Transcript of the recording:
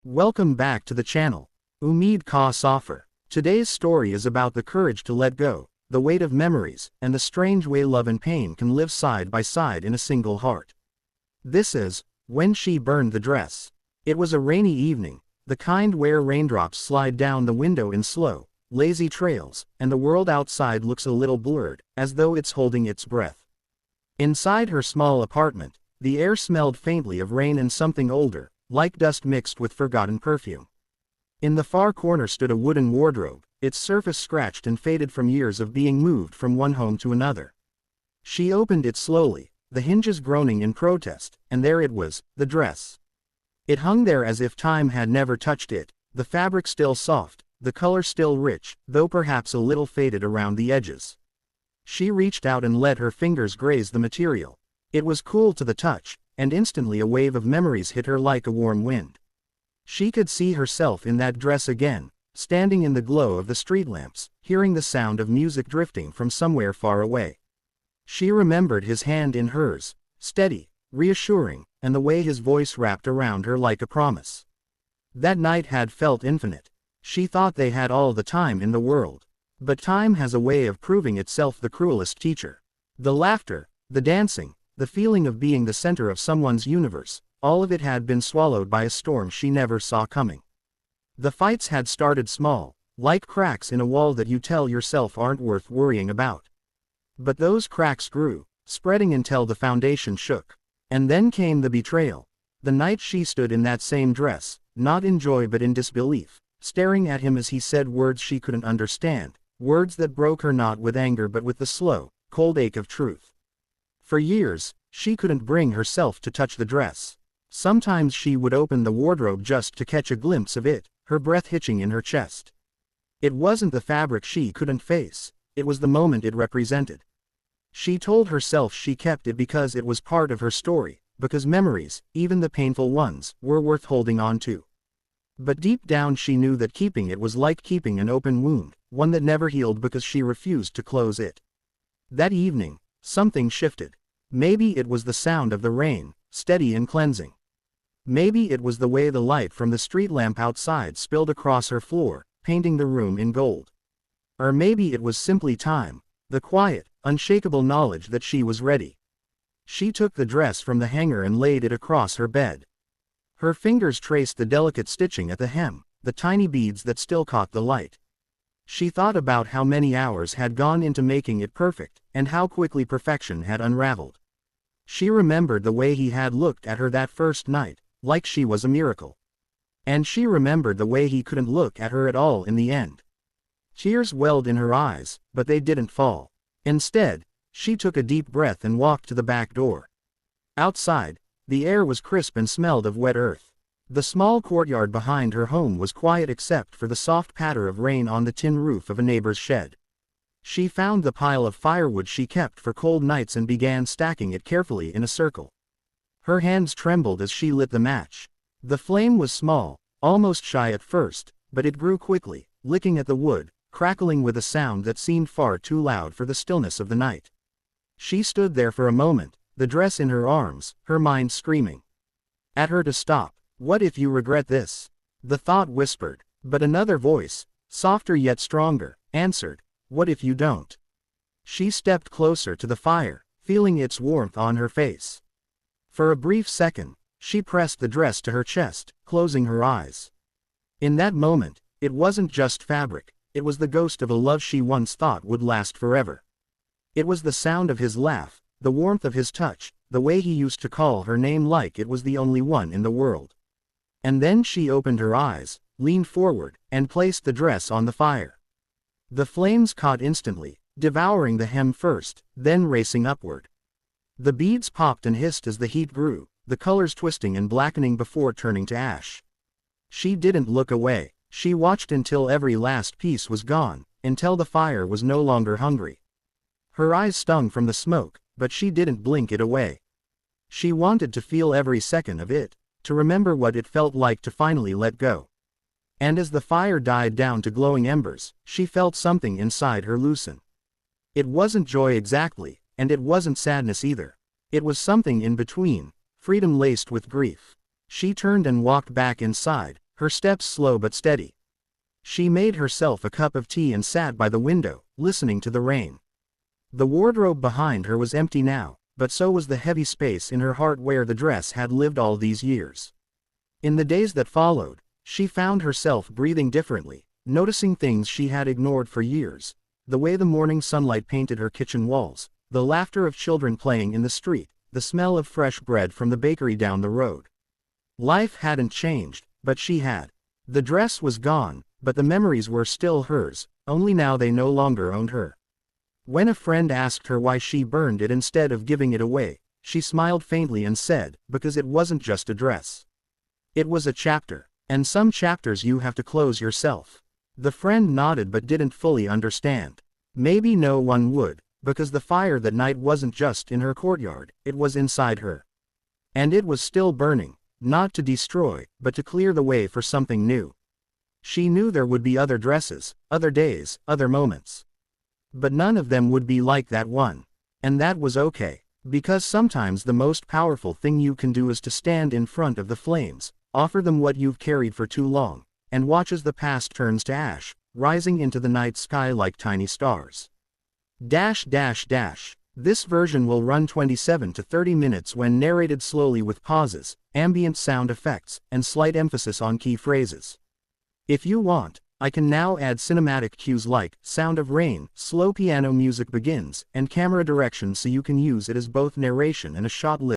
Welcome back to the channel. Umeed Ka Safar. Today's story is about the courage to let go, the weight of memories, and the strange way love and pain can live side by side in a single heart. This is When She Burned the Dress. It was a rainy evening, the kind where raindrops slide down the window in slow, lazy trails, and the world outside looks a little blurred, as though it's holding its breath. Inside her small apartment, the air smelled faintly of rain and something older, like dust mixed with forgotten perfume. In the far corner stood a wooden wardrobe, its surface scratched and faded from years of being moved from one home to another. She opened it slowly, the hinges groaning in protest, and there it was, the dress. It hung there as if time had never touched it, the fabric still soft, the color still rich, though perhaps a little faded around the edges. She reached out and let her fingers graze the material. It was cool to the touch, and instantly a wave of memories hit her like a warm wind. She could see herself in that dress again, standing in the glow of the street lamps, hearing the sound of music drifting from somewhere far away. She remembered his hand in hers, steady, reassuring, and the way his voice wrapped around her like a promise. That night had felt infinite. She thought they had all the time in the world. But time has a way of proving itself the cruelest teacher. The laughter, the dancing, the feeling of being the center of someone's universe, all of it had been swallowed by a storm she never saw coming. The fights had started small, like cracks in a wall that you tell yourself aren't worth worrying about. But those cracks grew, spreading until the foundation shook. And then came the betrayal. The night she stood in that same dress, not in joy but in disbelief, staring at him as he said words she couldn't understand, words that broke her not with anger but with the slow, cold ache of truth. For years, she couldn't bring herself to touch the dress. Sometimes she would open the wardrobe just to catch a glimpse of it, her breath hitching in her chest. It wasn't the fabric she couldn't face, it was the moment it represented. She told herself she kept it because it was part of her story, because memories, even the painful ones, were worth holding on to. But deep down she knew that keeping it was like keeping an open wound, one that never healed because she refused to close it. That evening, something shifted. Maybe it was the sound of the rain, steady and cleansing. Maybe it was the way the light from the street lamp outside spilled across her floor, painting the room in gold. Or maybe it was simply time, the quiet, unshakable knowledge that she was ready. She took the dress from the hanger and laid it across her bed. Her fingers traced the delicate stitching at the hem, the tiny beads that still caught the light. She thought about how many hours had gone into making it perfect, and how quickly perfection had unraveled. She remembered the way he had looked at her that first night, like she was a miracle. And she remembered the way he couldn't look at her at all in the end. Tears welled in her eyes, but they didn't fall. Instead, she took a deep breath and walked to the back door. Outside, the air was crisp and smelled of wet earth. The small courtyard behind her home was quiet except for the soft patter of rain on the tin roof of a neighbor's shed. She found the pile of firewood she kept for cold nights and began stacking it carefully in a circle. Her hands trembled as she lit the match. The flame was small, almost shy at first, but it grew quickly, licking at the wood, crackling with a sound that seemed far too loud for the stillness of the night. She stood there for a moment, the dress in her arms, her mind screaming at her to stop. What if you regret this? The thought whispered, but another voice, softer yet stronger, answered, what if you don't? She stepped closer to the fire, feeling its warmth on her face. For a brief second, she pressed the dress to her chest, closing her eyes. In that moment, it wasn't just fabric, it was the ghost of a love she once thought would last forever. It was the sound of his laugh, the warmth of his touch, the way he used to call her name like it was the only one in the world. And then she opened her eyes, leaned forward, and placed the dress on the fire. The flames caught instantly, devouring the hem first, then racing upward. The beads popped and hissed as the heat grew, the colors twisting and blackening before turning to ash. She didn't look away, she watched until every last piece was gone, until the fire was no longer hungry. Her eyes stung from the smoke, but she didn't blink it away. She wanted to feel every second of it, to remember what it felt like to finally let go. And as the fire died down to glowing embers, she felt something inside her loosen. It wasn't joy exactly, and it wasn't sadness either. It was something in between, freedom laced with grief. She turned and walked back inside, her steps slow but steady. She made herself a cup of tea and sat by the window, listening to the rain. The wardrobe behind her was empty now, but so was the heavy space in her heart where the dress had lived all these years. In the days that followed, she found herself breathing differently, noticing things she had ignored for years. The way the morning sunlight painted her kitchen walls, the laughter of children playing in the street, the smell of fresh bread from the bakery down the road. Life hadn't changed, but she had. The dress was gone, but the memories were still hers, only now they no longer owned her. When a friend asked her why she burned it instead of giving it away, she smiled faintly and said, because it wasn't just a dress. It was a chapter, and some chapters you have to close yourself. The friend nodded but didn't fully understand. Maybe no one would, because the fire that night wasn't just in her courtyard, it was inside her. And it was still burning, not to destroy, but to clear the way for something new. She knew there would be other dresses, other days, other moments. But none of them would be like that one. And that was okay, because sometimes the most powerful thing you can do is to stand in front of the flames, offer them what you've carried for too long, and watch as the past turns to ash, rising into the night sky like tiny stars. This version will run 27 to 30 minutes when narrated slowly with pauses, ambient sound effects, and slight emphasis on key phrases. If you want, I can now add cinematic cues like sound of rain, slow piano music begins, and camera direction so you can use it as both narration and a shot list.